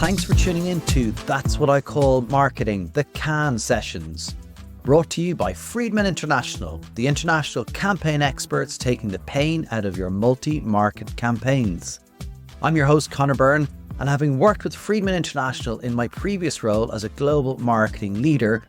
Thanks for tuning in to That's What I Call Marketing, the Cannes Sessions. Brought to you by Friedman International, the international campaign experts taking the pain out of your multi-market campaigns. I'm your host, Conor Byrne, and having worked with Friedman International in my previous role as a global marketing leader,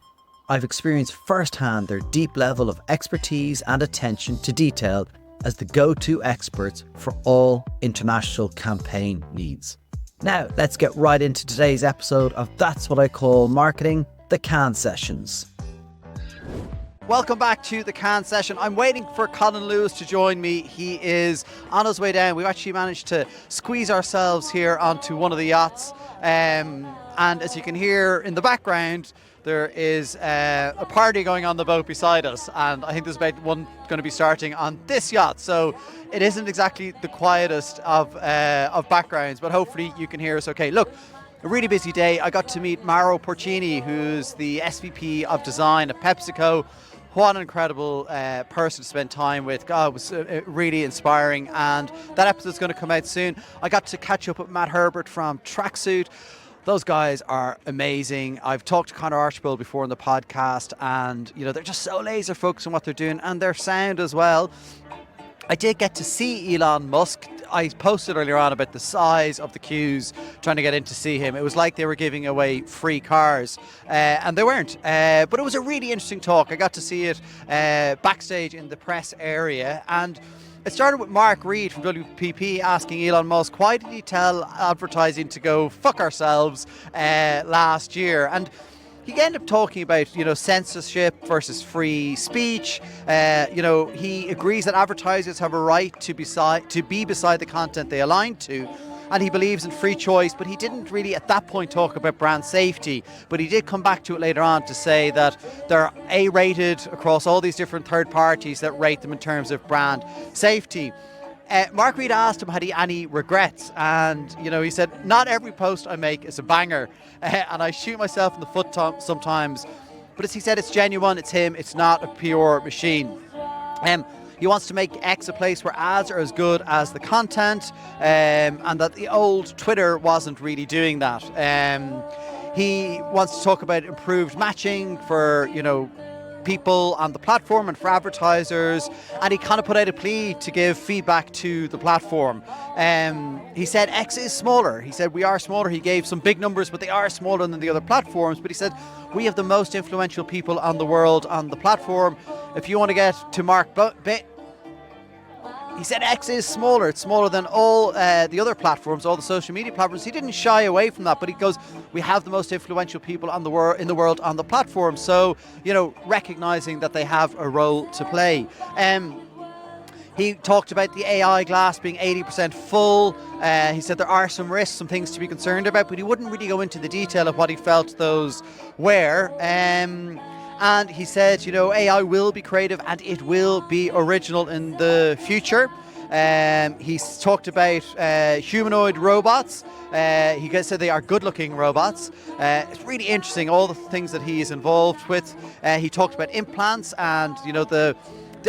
I've experienced firsthand their deep level of expertise and attention to detail as the go-to experts for all international campaign needs. Now, let's get right into today's episode of That's What I Call Marketing, the Cannes Sessions. Welcome back to the Cannes session. I'm waiting for Colin Lewis to join me. He is on his way down. We've actually managed to squeeze ourselves here onto one of the yachts. And as you can hear in the background, there is a party going on the boat beside us. And I think there's about one going to be starting on this yacht. So it isn't exactly the quietest of backgrounds, but hopefully you can hear us okay. Look, a really busy day. I got to meet Mauro Porcini, who's the SVP of Design at PepsiCo. What an incredible person to spend time with. God, it was really inspiring, and that episode's going to come out soon. I got to catch up with Matt Herbert from Tracksuit. Those guys are amazing. I've talked to Conor Archibald before on the podcast, and they're just so laser focused on what they're doing, and their sound as well. I did get to see Elon Musk. I posted earlier on about the size of the queues trying to get in to see him. It was like they were giving away free cars, and they weren't. But it was a really interesting talk. I got to see it backstage in the press area, and it started with Mark Reed from WPP asking Elon Musk, why did he tell advertising to go fuck ourselves last year? And he ended up talking about, censorship versus free speech. He agrees that advertisers have a right to be beside the content they align to, and he believes in free choice, but he didn't really at that point talk about brand safety. But he did come back to it later on to say that they're A-rated across all these different third parties that rate them in terms of brand safety. Mark Reed asked him, had he any regrets? And, he said, not every post I make is a banger. And I shoot myself in the foot sometimes. But as he said, it's genuine, it's him, it's not a pure machine. He wants to make X a place where ads are as good as the content, and that the old Twitter wasn't really doing that. He wants to talk about improved matching for, people on the platform and for advertisers, and he kind of put out a plea to give feedback to the platform. He said X is smaller. He said we are smaller. He gave some big numbers, but they are smaller than the other platforms. But he said we have the most influential people on the world on the platform. If you want to get to Mark he said X is smaller. It's smaller than all the other platforms, all the social media platforms. He didn't shy away from that, but he goes, we have the most influential people in the world on the platform. So, recognizing that they have a role to play. He talked about the AI glass being 80% full. He said there are some risks, some things to be concerned about, but he wouldn't really go into the detail of what he felt those were. And he said, AI will be creative and it will be original in the future. He's talked about humanoid robots. He said they are good-looking robots. It's really interesting, all the things that he is involved with. He talked about implants and, the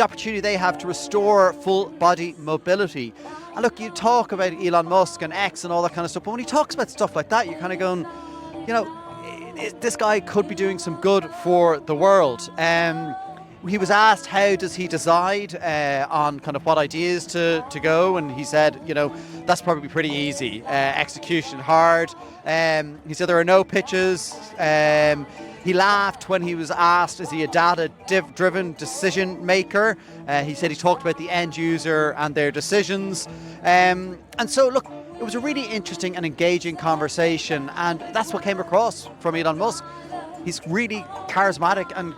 opportunity they have to restore full body mobility. And look, you talk about Elon Musk and X and all that kind of stuff, but when he talks about stuff like that, you're kind of going, this guy could be doing some good for the world. He was asked how does he decide on kind of what ideas to go, and he said, that's probably pretty easy. Execution hard. He said there are no pitches. He laughed when he was asked, is he a data-driven decision maker? He said he talked about the end user and their decisions. And so, look, it was a really interesting and engaging conversation, and that's what came across from Elon Musk. He's really charismatic and,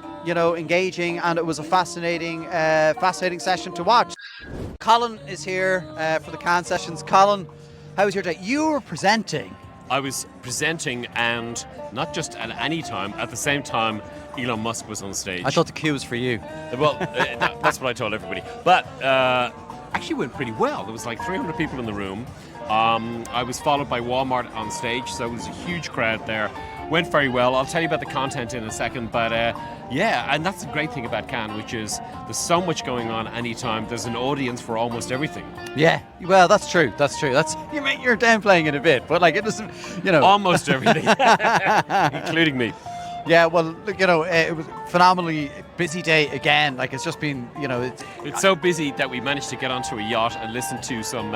engaging, and it was a fascinating session to watch. Colin is here for the Cannes sessions. Colin, how was your day? You were presenting. I was presenting, and not just at any time, at the same time Elon Musk was on stage. I thought the cue was for you. Well, that's what I told everybody. But actually went pretty well. There was like 300 people in the room. I was followed by Walmart on stage, so it was a huge crowd there. went very well. I'll tell you about the content in a second, but yeah, and that's the great thing about Cannes, which is there's so much going on anytime. There's an audience for almost everything. Yeah, well, that's true. You're downplaying it a bit, but like it doesn't, Almost everything, including me. Yeah, well, look, it was a phenomenally busy day again. Like it's just been, It's so busy that we managed to get onto a yacht and listen to some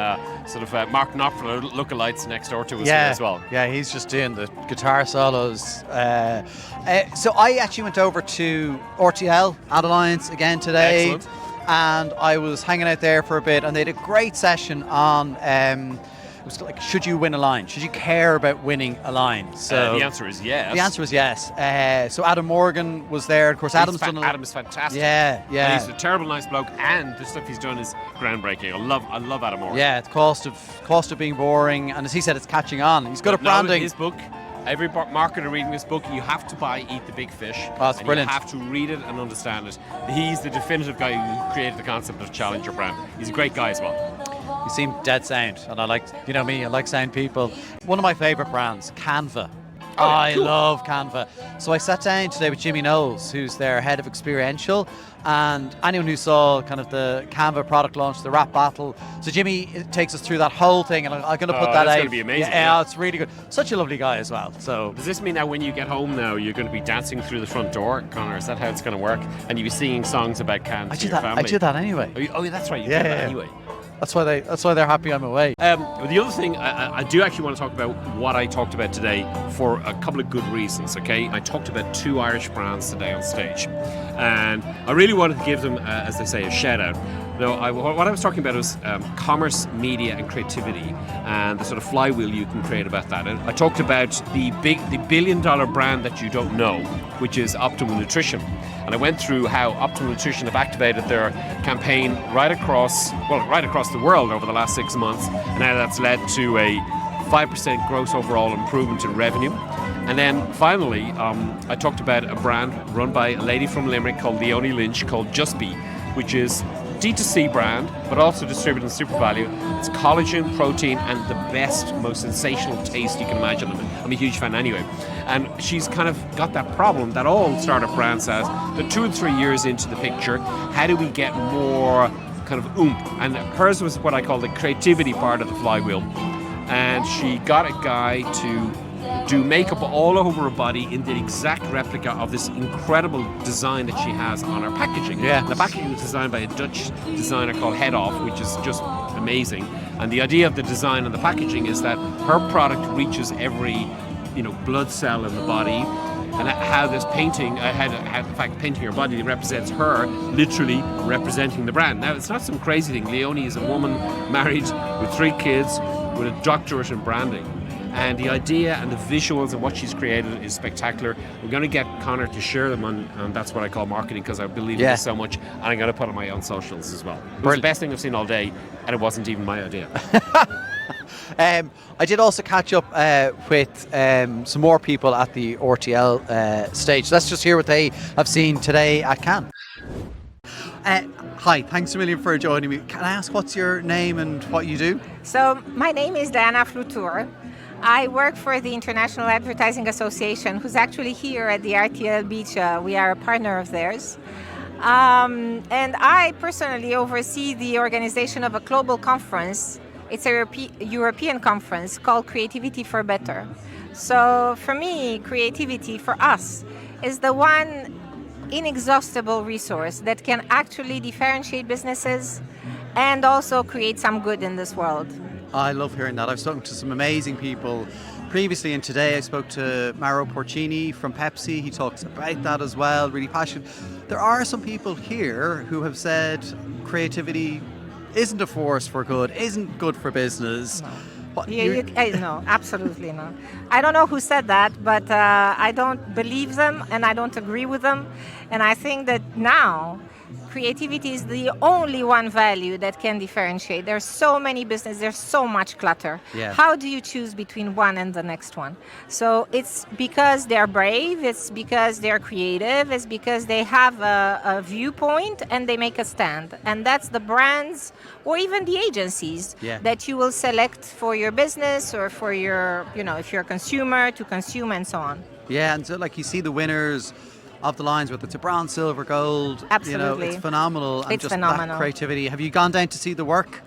sort of Mark Knopfler lookalikes next door to us here as well. Yeah, he's just doing the guitar solos. So I actually went over to RTL Ad Alliance again today. Excellent. And I was hanging out there for a bit, and they had a great session on it was like, should you win a line? Should you care about winning a line? So the answer is yes. The answer was yes. So Adam Morgan was there. Of course, Adam's Adam's fantastic. Yeah. And he's a terrible nice bloke, and the stuff he's done is groundbreaking. I love Adam Morgan. Yeah, it's cost of being boring, and as he said, it's catching on. He's good at branding. His book. Every marketer reading this book, you have to buy Eat the Big Fish. Oh, that's brilliant. You have to read it and understand it. He's the definitive guy who created the concept of challenger brand. He's a great guy as well. You seem dead sound, and I like, me, I like sound people. One of my favourite brands, Canva. Oh, yeah, I cool. love Canva. So I sat down today with Jimmy Knowles, who's their head of experiential, and anyone who saw kind of the Canva product launch, the rap battle. So Jimmy takes us through that whole thing, and I'm going to put that out. That's going to be amazing. Yeah, it's really good. Such a lovely guy as well. So does this mean that when you get home now, you're going to be dancing through the front door, Connor? Is that how it's going to work? And you'll be singing songs about Cannes to your family? I did that anyway. Oh, that's right. You did that anyway. That's why they're happy I'm away. The other thing, I do actually want to talk about what I talked about today for a couple of good reasons, okay? I talked about 2 Irish brands today on stage, and I really wanted to give them, as they say, a shout out. Now, what I was talking about was commerce, media, and creativity, and the sort of flywheel you can create about that. And I talked about the billion-dollar brand that you don't know, which is Optimal Nutrition. And I went through how Optimal Nutrition have activated their campaign right across the world over the last 6 months, and now that's led to a 5% gross overall improvement in revenue. And then finally, I talked about a brand run by a lady from Limerick called Leonie Lynch called Just Be, which is D2C brand, but also distributed in Super Value. It's collagen, protein, and the best, most sensational taste you can imagine. I'm a huge fan anyway. And she's kind of got that problem that all startup brands has, that 2 and 3 years into the picture, how do we get more kind of oomph? And hers was what I call the creativity part of the flywheel. And she got a guy to do makeup all over her body in the exact replica of this incredible design that she has on her packaging. Yeah. The packaging was designed by a Dutch designer called Head Off, which is just amazing. And the idea of the design and the packaging is that her product reaches every, blood cell in the body, and how this painting, how the fact painting her body represents her, literally representing the brand. Now, it's not some crazy thing. Leonie is a woman married with 3 kids with a doctorate in branding. And the idea and the visuals and what she's created is spectacular. We're going to get Connor to share them on That's What I Call Marketing, because I believe in this so much, and I'm going to put it on my own socials as well. It was the best thing I've seen all day, and it wasn't even my idea. I did also catch up with some more people at the RTL stage. Let's just hear what they have seen today at Cannes. Hi, thanks a million for joining me. Can I ask what's your name and what you do? So my name is Diana Flutur. I work for the International Advertising Association, who's actually here at the RTL Beach. We are a partner of theirs. And I personally oversee the organization of a global conference. It's a European conference called Creativity for Better. So for me, creativity for us is the one inexhaustible resource that can actually differentiate businesses and also create some good in this world. I love hearing that. I've spoken to some amazing people previously, and today I spoke to Mauro Porcini from Pepsi. He talks about that as well, really passionate. There are some people here who have said creativity isn't a force for good, isn't good for business. No. No, absolutely not. I don't know who said that, but I don't believe them and I don't agree with them. And I think that now creativity is the only one value that can differentiate. There's so many businesses, there's so much clutter. Yeah. How do you choose between one and the next one? So it's because they're brave, it's because they're creative, it's because they have a viewpoint and they make a stand. And that's the brands or even the agencies that you will select for your business or for your, if you're a consumer to consume and so on. Yeah, and so like you see the winners of the lines, whether it's a bronze, silver, gold. Absolutely. It's phenomenal. And It's just phenomenal. that creativity. Have you gone down to see the work?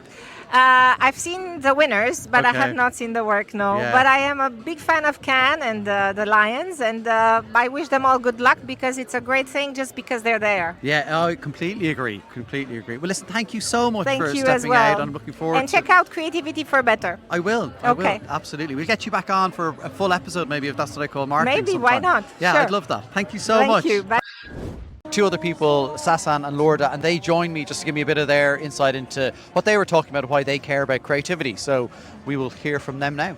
I've seen the winners, but I Okay. have not seen the work, no. Yeah. But I am a big fan of Cannes and the Lions, and I wish them all good luck because it's a great thing just because they're there. Yeah, I completely agree. Completely agree. Well, listen, thank you so much Thank for you stepping as well. out. I'm looking forward And to check out Creativity for Better. I will. Okay. Absolutely. We'll get you back on for a full episode, maybe, if that's what I call marketing. Maybe, why sometime. not? Yeah, Sure. I'd love that. Thank you so Thank much. you. Bye. Two other people, Sasan and Léoda, and they joined me just to give me a bit of their insight into what they were talking about, why they care about creativity. So we will hear from them now.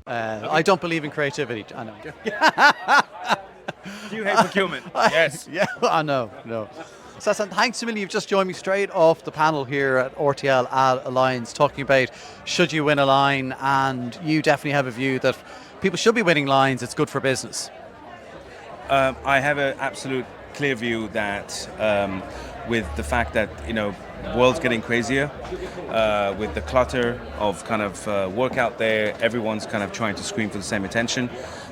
I don't believe in creativity. I know. Do you hate procurement? Yes. Yeah, I know. No. Sasan, thanks a million. You've just joined me straight off the panel here at RTL Ad Alliance talking about should you win a line, and you definitely have a view that people should be winning lines. It's good for business. I have an absolute clear view that with the fact that world's getting crazier, with the clutter of kind of work out there, everyone's kind of trying to scream for the same attention.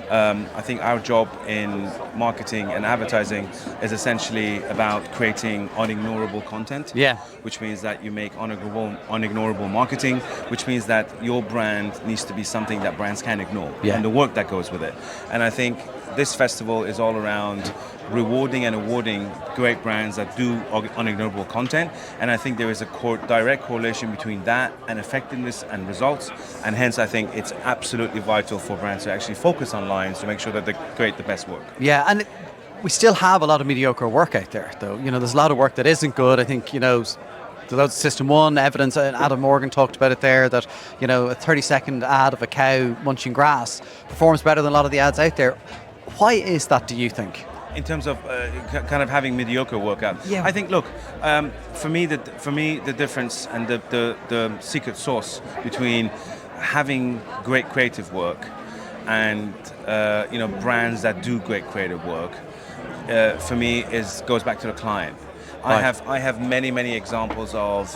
I think our job in marketing and advertising is essentially about creating unignorable content. Yeah. Which means that you make unignorable marketing, which means that your brand needs to be something that brands can ignore, Yeah. and the work that goes with it. And I think this festival is all around rewarding and awarding great brands that do unignorable content, and I think there is a direct correlation between that and effectiveness and results, and hence I think it's absolutely vital for brands to actually focus on lines to make sure that they create the best work. Yeah, and we still have a lot of mediocre work out there, though. There's a lot of work that isn't good. I think, the System 1 evidence, and Adam Morgan talked about it there, that, a 30-second ad of a cow munching grass performs better than a lot of the ads out there. Why is that, do you think? In terms of kind of having mediocre work out, Yeah. I think. Look, for me, the difference and the secret sauce between having great creative work and brands that do great creative work, for me goes back to the client. Right. I have many examples of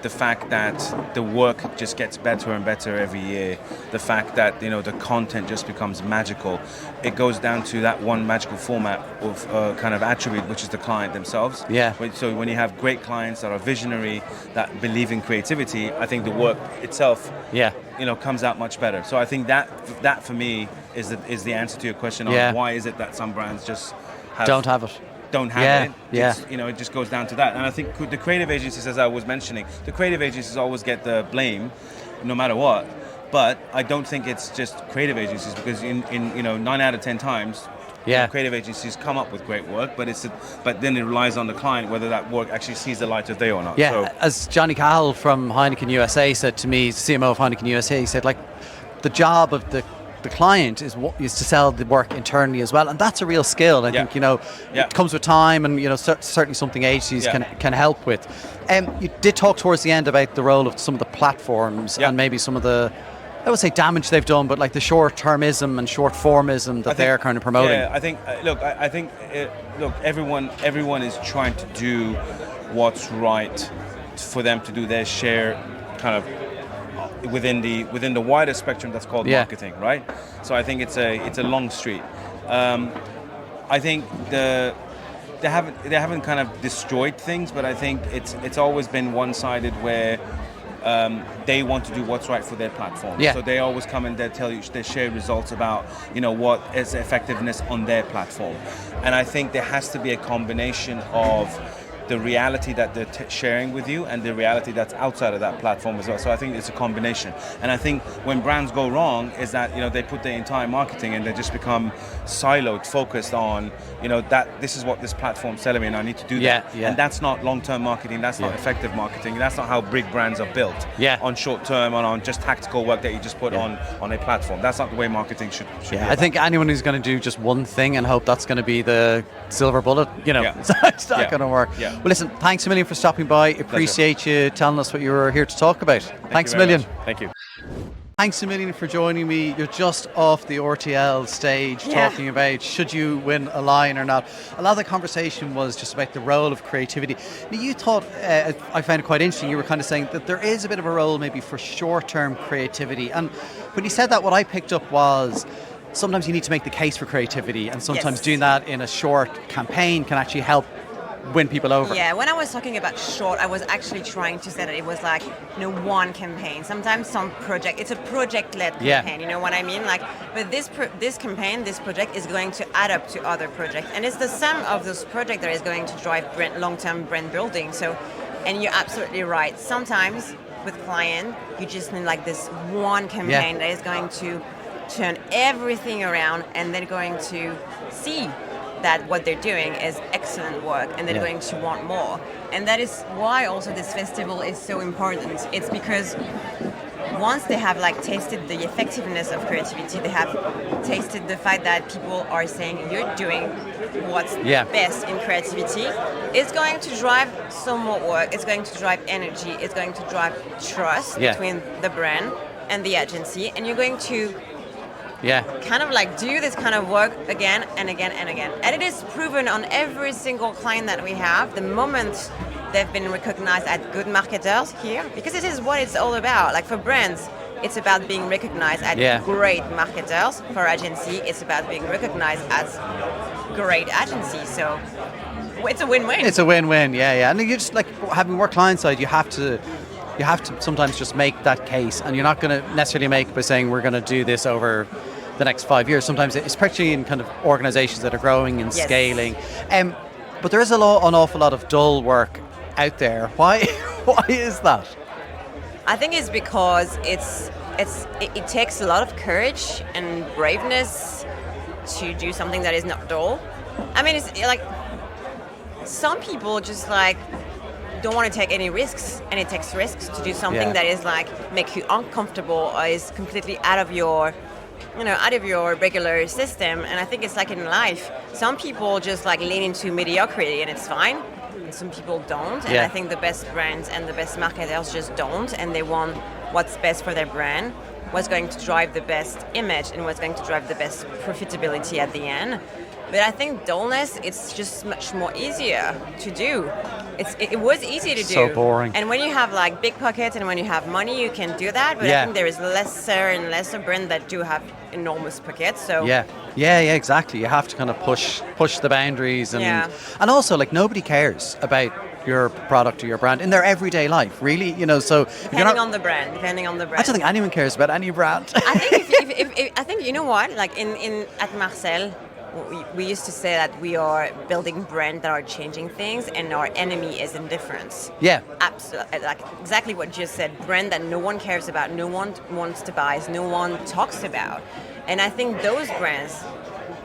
the fact that the work just gets better and better every year. The fact that the content just becomes magical. It goes down to that one magical format of kind of attribute, which is the client themselves. Yeah. So when you have great clients that are visionary, that believe in creativity, I think the work itself, Yeah. comes out much better. So I think that for me is the answer to your question on Yeah. why is it that some brands just Don't have it. don't have Yeah, it. yeah. It just goes down to that. And I think the creative agencies, as I was mentioning, the creative agencies always get the blame, no matter what. But I don't think it's just creative agencies, because in 9 out of 10 times, Yeah. creative agencies come up with great work, but then it relies on the client whether that work actually sees the light of day or not. Yeah, So, as Johnny Cahill from Heineken USA said to me, CMO of Heineken USA, he said, like, the job of the client is to sell the work internally as well, and that's a real skill. I Yeah. think Yeah. it comes with time, and certainly something agencies Yeah. can help with. You did talk towards the end about the role of some of the platforms Yeah. and maybe some of the, I would say, damage they've done, but like the short-termism and short-formism that they're kind of promoting. Yeah, I think. Look, everyone is trying to do what's right for them to do their share, kind of within the wider spectrum that's called Yeah. marketing, right? So I think it's a long street. I think they haven't kind of destroyed things, but I think it's always been one-sided, where they want to do what's right for their platform. Yeah. So they always come and they tell you, they share results about what is effectiveness on their platform. And I think there has to be a combination of the reality that they're sharing with you and the reality that's outside of that platform as well. So I think it's a combination. And I think when brands go wrong is that they put their entire marketing and they just become siloed, focused on that this is what this platform's telling me and I need to do that. Yeah. And that's not long-term marketing. That's not effective marketing. That's not how big brands are built. Yeah. On short-term and on just tactical work that you just put on a platform. That's not the way marketing should be. Yeah, I think anyone who's going to do just one thing and hope that's going to be the silver bullet, it's not going to work. Yeah. Well, listen, thanks a million for stopping by. Appreciate you telling us what you were here to talk about. Thanks a Thank you very million. much. Thank you. Thanks a million for joining me. You're just off the RTL stage talking about should you win a line or not. A lot of the conversation was just about the role of creativity. Now, you thought, I found it quite interesting, you were kind of saying that there is a bit of a role maybe for short-term creativity. And when you said that, what I picked up was sometimes you need to make the case for creativity, and sometimes Yes. doing that in a short campaign can actually help win people over. Yeah, when I was talking about short, I was actually trying to say that it was like, one campaign. Sometimes some project, it's a project-led Yeah. campaign, you know what I mean? Like, but this campaign, this project is going to add up to other projects. And it's the sum of those projects that is going to drive long-term brand building. So, and you're absolutely right. Sometimes with client, you just need like this one campaign that is going to turn everything around, and they're going to see that what they're doing is excellent work, and they're going to want more. And that is why also this festival is so important. It's because once they have like tasted the effectiveness of creativity, they have tasted the fact that people are saying you're doing what's best in creativity, it's going to drive some more work, it's going to drive energy, it's going to drive trust between the brand and the agency, and you're going to kind of like do this kind of work again and again and again. And it is proven on every single client that we have, the moment they've been recognized as good marketers here, because this is what it's all about. Like for brands, it's about being recognized as great marketers. For agency, it's about being recognized as great agency. So it's a win-win. It's a win-win, yeah. And you just like having worked client side, you have to sometimes just make that case, and you're not going to necessarily make by saying we're going to do this over the next 5 years. Sometimes, especially in kind of organizations that are growing and scaling. But there is an awful lot of dull work out there. Why is that? I think it's because it takes a lot of courage and braveness to do something that is not dull. I mean, it's like some people just like don't want to take any risks, and it takes risks to do something that is like make you uncomfortable or is completely out of your regular system. And I think it's like in life, some people just like lean into mediocrity and it's fine, and some people don't. And I think the best brands and the best marketers just don't, and they want what's best for their brand, what's going to drive the best image, and what's going to drive the best profitability at the end. But I think dullness, it's just much more easier to do. It was easy to do. So boring. And when you have like big pockets and when you have money, you can do that. But I think there is lesser and lesser brands that do have enormous pockets. So exactly. You have to kind of push the boundaries, and also like nobody cares about your product or your brand in their everyday life, really. So depending on the brand. I don't think anyone cares about any brand. I think I think you know what, like at Marcel, we used to say that we are building brands that are changing things, and our enemy is indifference. Yeah. Absolutely. Like exactly what you just said. Brand that no one cares about, no one wants to buy, no one talks about. And I think those brands,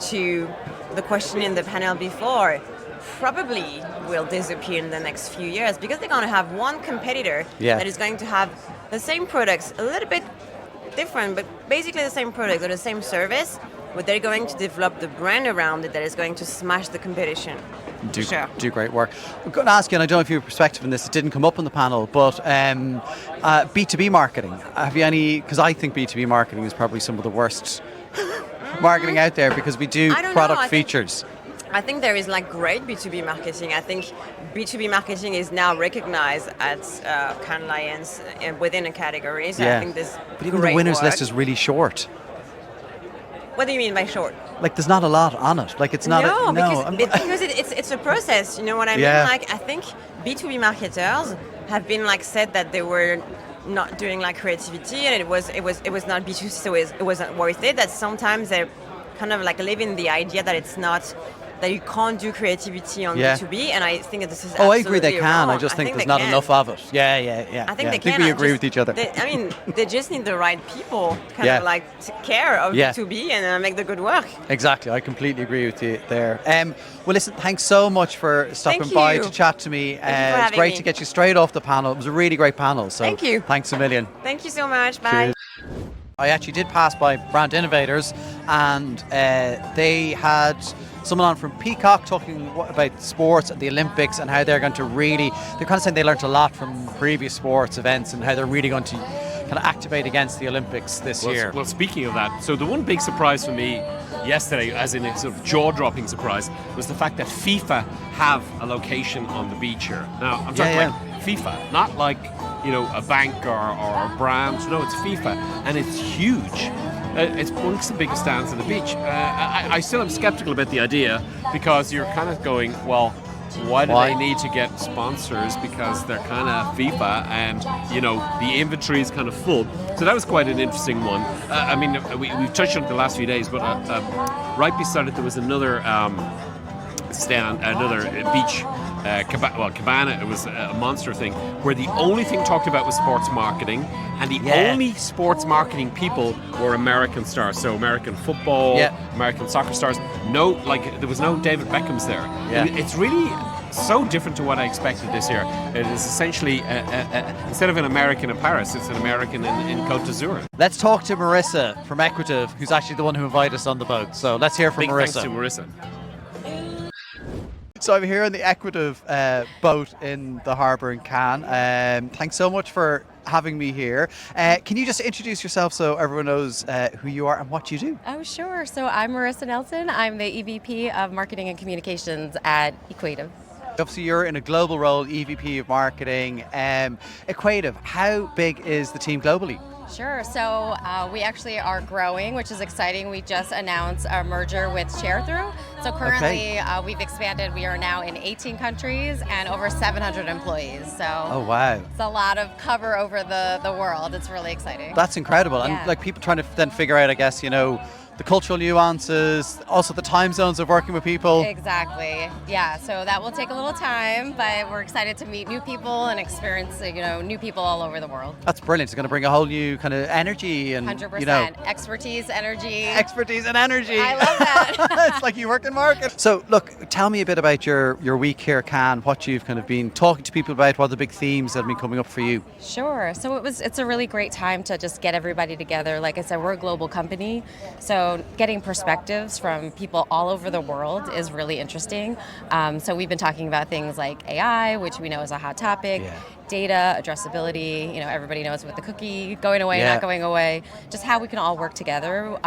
to the question in the panel before, probably will disappear in the next few years, because they're going to have one competitor that is going to have the same products, a little bit different, but basically the same product or the same service, but they're going to develop the brand around it that is going to smash the competition. Do great work. I'm going to ask you, and I don't know if you have perspective on this, it didn't come up on the panel, but B2B marketing. Have you any, because I think B2B marketing is probably some of the worst marketing out there, because we do product features. I think there is like great B2B marketing. I think B2B marketing is now recognized at Cannes Alliance within a category. So I think there's But even the winners list is really short. What do you mean by short? Like there's not a lot on it. Like it's not. Because it's a process. You know what I mean? Like I think B2B marketers have been like said that they were not doing like creativity, and it was not B2C, so it wasn't worth it. That sometimes they're kind of like living the idea that it's not. That you can't do creativity on B2B, and I think that this is absolutely I agree they can. wrong. I just think there's not enough of it. Yeah. I think they can. I think we agree with each other. They just need the right people kind of like to care of B2B and make the good work. Exactly. I completely agree with you there. Well, listen, thanks so much for stopping by to chat to me. It's great to get you straight off the panel. It was a really great panel. So thank you. Thanks a million. Thank you so much. Bye. Cheers. I actually did pass by Brand Innovators, and they had someone on from Peacock talking about sports and the Olympics and how they're going to they're kind of saying they learnt a lot from previous sports events and how they're really going to kind of activate against the Olympics this year. Well, speaking of that, so the one big surprise for me yesterday, as in a sort of jaw-dropping surprise, was the fact that FIFA have a location on the beach here. Now, I'm talking like FIFA, not like, a bank or a brand. No, it's FIFA, and it's huge. it's amongst the biggest stands on the beach. I still am skeptical about the idea, because you're kind of going, well, why do they need to get sponsors? Because they're kind of FIFA, and the inventory is kind of full. So that was quite an interesting one. I mean, we've touched on it the last few days, but right beside it there was another stand, another beach. Cabana, it was a monster thing, where the only thing talked about was sports marketing, and the only sports marketing people were American stars, so American football, American soccer stars. There was no David Beckham's there. It's really so different to what I expected this year. It is essentially, instead of an American in Paris, it's an American in Côte d'Azur. Let's talk to Marissa from Equativ, who's actually the one who invited us on the boat. So let's hear from Big Marissa. Thanks to Marissa. So I'm here on the Equativ boat in the harbour in Cannes. Thanks so much for having me here. Can you just introduce yourself so everyone knows who you are and what you do? Oh, sure. So I'm Marissa Nelson. I'm the EVP of Marketing and Communications at Equativ. Obviously, you're in a global role, EVP of Marketing. Equativ, how big is the team globally? Sure. So we actually are growing, which is exciting. We just announced our merger with ShareThrough. So currently we've expanded. We are now in 18 countries and over 700 employees. So it's a lot of cover over the world. It's really exciting. That's incredible. Yeah. And like people trying to then figure out, I guess, the cultural nuances, also the time zones of working with people. Exactly. Yeah, so that will take a little time, but we're excited to meet new people and experience, new people all over the world. That's brilliant. It's going to bring a whole new kind of energy and 100%. Expertise, energy. Expertise and energy. I love that. It's like you work in market. So look, tell me a bit about your week here at Cannes, what you've kind of been talking to people about, what are the big themes that have been coming up for you? Sure. So it's a really great time to just get everybody together. Like I said, we're a global company, so getting perspectives from people all over the world is really interesting. So we've been talking about things like AI, which we know is a hot topic, data, addressability, everybody knows with the cookie going away, not going away, just how we can all work together.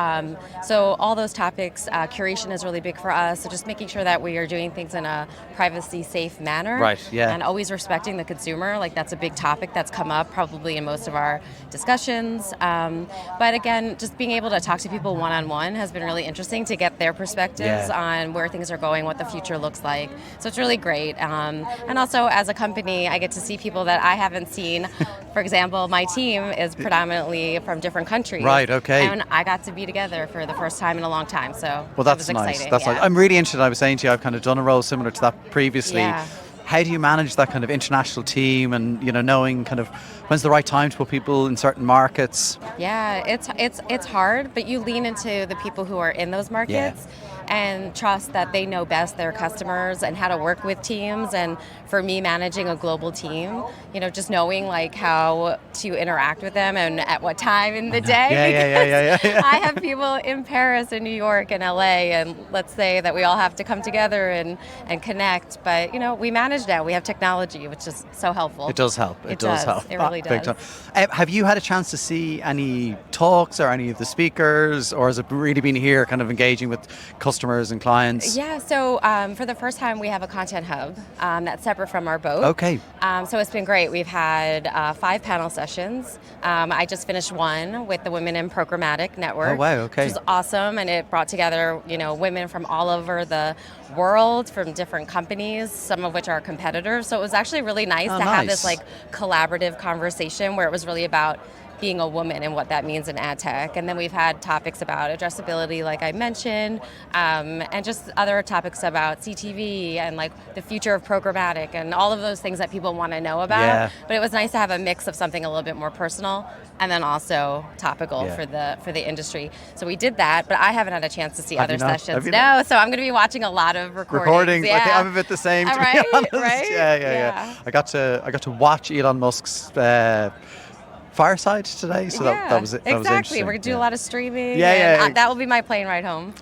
So all those topics, curation is really big for us. So just making sure that we are doing things in a privacy safe manner. Right, yeah. And always respecting the consumer. Like that's a big topic that's come up probably in most of our discussions. But again, just being able to talk to people one-on-one has been really interesting to get their perspectives on where things are going, what the future looks like. So it's really great. And also as a company, I get to see people that I haven't seen. For example, my team is predominantly from different countries. Right, okay. And I got to be together for the first time in a long time. So that's it was nice. exciting. That's nice. I'm really interested. I was saying to you, I've kind of done a role similar to that previously. Yeah. How do you manage that kind of international team and knowing kind of when's the right time to put people in certain markets? Yeah, it's hard, but you lean into the people who are in those markets and trust that they know best their customers and how to work with teams. And for me, managing a global team, just knowing like how to interact with them and at what time in the day. Yeah. I have people in Paris and New York and LA, and let's say that we all have to come together and connect. But we manage now. We have technology, which is so helpful. It does help. It does help. It really Big does. time. Have you had a chance to see any talks or any of the speakers, or has it really been here kind of engaging with customers and clients? Yeah, so for the first time we have a content hub that's separate from our boat. Okay. So it's been great. We've had 5 panel sessions. I just finished one with the Women in Programmatic Network. Oh, wow, okay. Which was awesome, and it brought together women from all over the world, from different companies, some of which are competitors. So it was actually really nice to have this like collaborative conversation where it was really about being a woman and what that means in ad tech. And then we've had topics about addressability, like I mentioned, and just other topics about CTV and like the future of programmatic and all of those things that people want to know about. Yeah. But it was nice to have a mix of something a little bit more personal and then also topical for the industry. So we did that, but I haven't had a chance to see other sessions. No, so I'm going to be watching a lot of recordings. Yeah. I think I'm a bit the same, to be honest. Right? Yeah. I got to watch Elon Musk's Fireside today, so that was it. Exactly. We're going to do a lot of streaming. Yeah. That will be my plane ride home.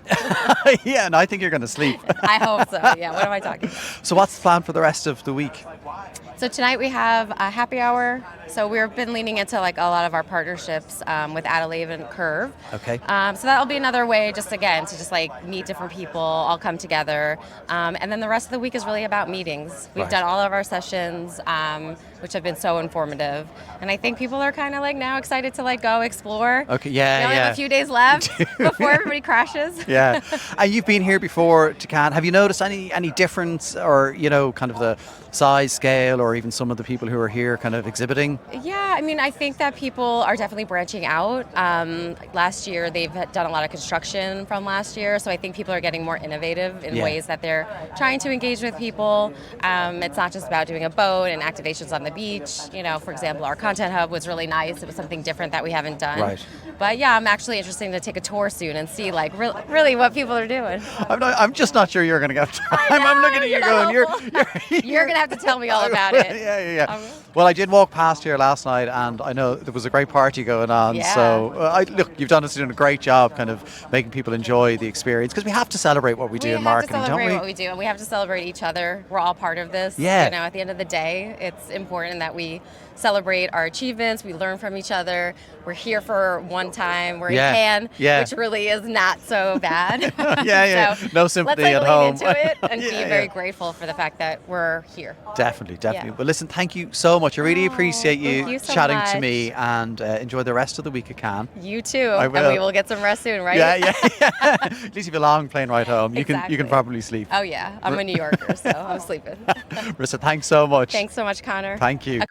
Yeah, and I think you're going to sleep. I hope so. Yeah, what am I talking about? So what's the plan for the rest of the week? So tonight we have a happy hour. So we've been leaning into like a lot of our partnerships with Adelaide and Curve. Okay. So that'll be another way, just again, to just like meet different people, all come together. And then the rest of the week is really about meetings. We've done all of our sessions, which have been so informative. And I think people are kind of like now excited to like go explore. Okay, We only have a few days left before everybody crashes. Yeah. And you've been here before to Cannes. Have you noticed any difference, or, you know, kind of the size, scale, or even some of the people who are here kind of exhibiting? Yeah, I mean, I think that people are definitely branching out. Last year, they've done a lot of construction from last year, so I think people are getting more innovative in ways that they're trying to engage with people. It's not just about doing a boat and activations on the beach. You know, for example, our content hub was really nice. It was something different that we haven't done. Right. But yeah, I'm actually interested to take a tour soon and see like really what people are doing. I'm just not sure you're going to get time. I'm looking at you going, You're going to have to tell me all about it. Yeah. Well, I did walk past here last night, and I know there was a great party going on. Yeah. So, look, you've done a great job kind of making people enjoy the experience, because we have to celebrate what we do in marketing, don't we? We have to celebrate what we do, and we have to celebrate each other. We're all part of this. Yeah. You know, at the end of the day, it's important that we celebrate our achievements. We learn from each other. We're here for one time. We're in Cannes, which really is not so bad. So no sympathy let's, at lean home. into it and be very grateful for the fact that we're here. Definitely. Yeah. Well, listen, thank you so much. I really appreciate you so chatting to much. me, and enjoy the rest of the week at Cannes. You too. I will. And we will get some rest soon, right? Yeah. At least if you're a long plane ride home, you Exactly. can probably sleep. Oh yeah, I'm a New Yorker, so I'm sleeping. Marissa, thanks so much. Thanks so much, Connor. Thank you.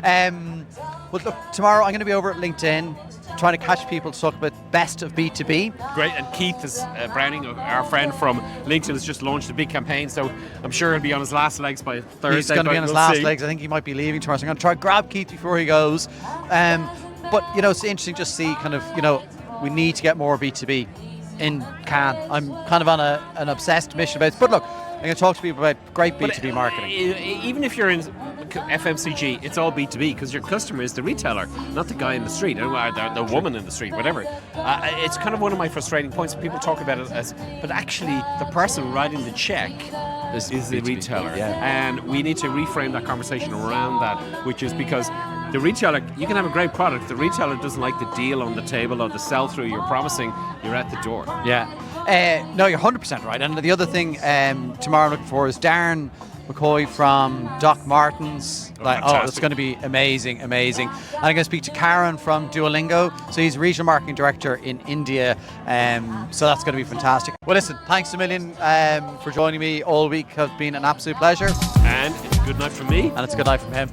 Well, look, tomorrow I'm going to be over at LinkedIn trying to catch people to talk about best of B2B. Great, and Keith is Browning, our friend from LinkedIn, has just launched a big campaign, so I'm sure he'll be on his last legs by Thursday. He's going to be on his last legs. I think he might be leaving tomorrow, so I'm going to try to grab Keith before he goes. But, you know, it's interesting just to see kind of, you know, we need to get more B2B in Cannes. I'm kind of on an obsessed mission about it. But look, I'm going to talk to people about great B2B marketing. Even if you're in FMCG, it's all B2B, because your customer is the retailer, not the guy in the street, or the woman in the street, whatever. It's kind of one of my frustrating points. People talk about it as, but actually the person writing the check is the retailer. And we need to reframe that conversation around that, which is because the retailer, you can have a great product, the retailer doesn't like the deal on the table or the sell-through you're promising, you're at the door. No, you're 100% right. And the other thing tomorrow I'm looking for is Darren McCoy from Doc Martens. It's going to be amazing. And I'm going to speak to Karen from Duolingo. So he's regional marketing director in India. So that's going to be fantastic. Well, listen, thanks a million for joining me all week. It's been an absolute pleasure. And it's a good night from me. And it's a good night from him.